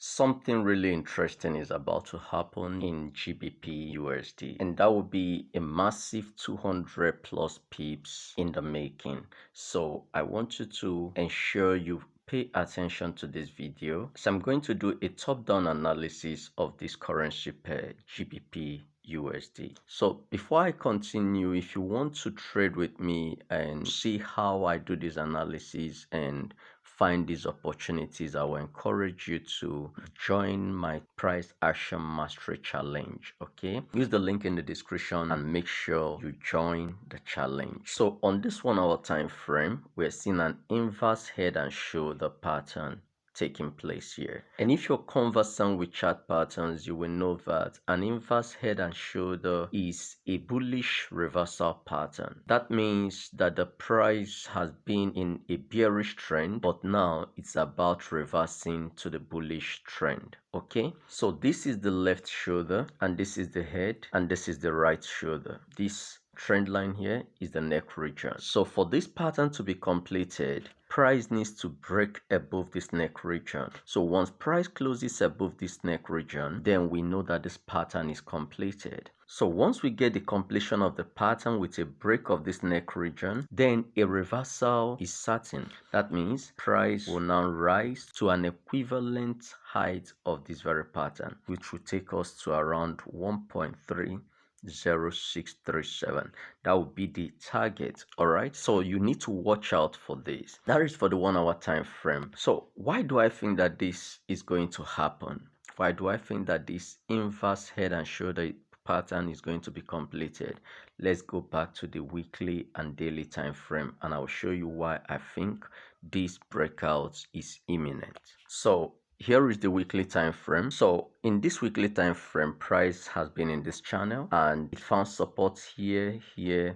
Something really interesting is about to happen in GBPUSD, and that will be a massive 200 plus pips in the making. So I want you to ensure you pay attention to this video. So I'm going to do a top-down analysis of this currency pair, GBPUSD. So before I continue, if you want to trade with me and see how I do this analysis and find these opportunities, I will encourage you to join my price action mastery challenge. Okay, use the link in the description and make sure you join the challenge. So on this 1 hour time frame, we're seeing an inverse head and shoulder pattern taking place here. And if you're conversant with chart patterns, you will know that an inverse head and shoulder is a bullish reversal pattern. That means that the price has been in a bearish trend, but now it's about reversing to the bullish trend. Okay, so this is the left shoulder and this is the head and this is the right shoulder. This trend line here is the neck region. So for this pattern to be completed, price needs to break above this neck region. So once price closes above this neck region, then we know that this pattern is completed. So once we get the completion of the pattern with a break of this neck region, then a reversal is certain. That means price will now rise to an equivalent height of this very pattern, which will take us to around 1.30637. That would be the target. All right, so you need to watch out for this. That is for the 1 hour time frame. So why do I think that this is going to happen? Why do I think that this inverse head and shoulder pattern is going to be completed? Let's go back to the weekly and daily time frame and I'll show you why I think this breakout is imminent. So here is the weekly time frame. So in this weekly time frame, price has been in this channel and it found support here, here,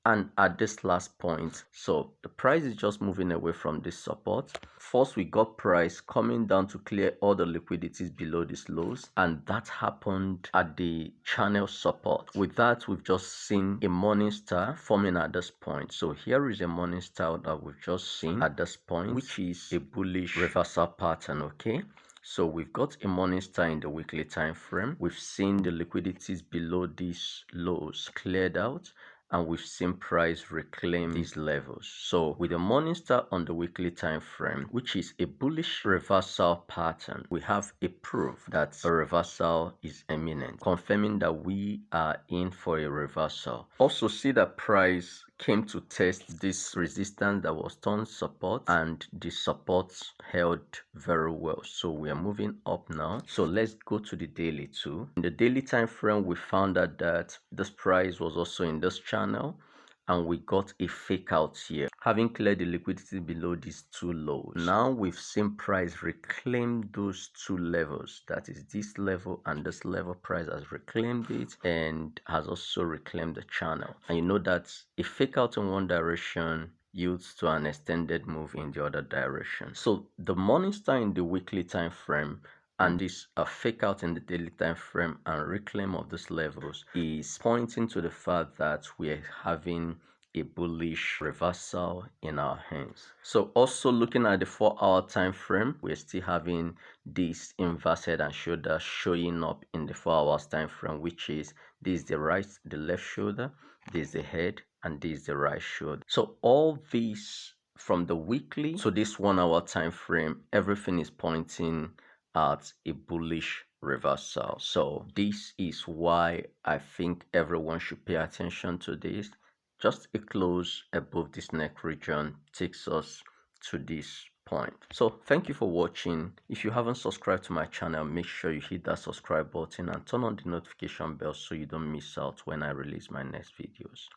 and at this last point. So the price is just moving away from this support. First, we got price coming down to clear all the liquidities below these lows, and that happened at the channel support. With that, we've just seen a morning star forming at this point. So here is a morning star that we've just seen at this point, which is a bullish reversal pattern. Okay, so we've got a morning star in the weekly time frame. We've seen the liquidities below these lows cleared out, and we've seen price reclaim these levels. So with the morning star on the weekly time frame, which is a bullish reversal pattern, we have a proof that a reversal is imminent, confirming that we are in for a reversal. Also see that price came to test this resistance that was turned support, and the support held very well. So we are moving up now. So let's go to the daily too. In the daily time frame, we found out that this price was also in this channel and we got a fake out here, having cleared the liquidity below these two lows. Now we've seen price reclaim those two levels, that is this level and this level. Price has reclaimed it and has also reclaimed the channel, and you know that a fake out in one direction yields to an extended move in the other direction. So the morning star in the weekly time frame and this fake out in the daily time frame and reclaim of these levels is pointing to the fact that we're having a bullish reversal in our hands. So also looking at the 4 hour time frame, we're still having this inverse head and shoulder showing up in the 4 hours time frame, which is this is the left shoulder, this is the head, and this is the right shoulder. So all these from the weekly to this 1 hour time frame, everything is pointing at a bullish reversal. So this is why I think everyone should pay attention to this. Just a close above this neck region takes us to this point. So thank you for watching. If you haven't subscribed to my channel, make sure you hit that subscribe button and turn on the notification bell so you don't miss out when I release my next videos.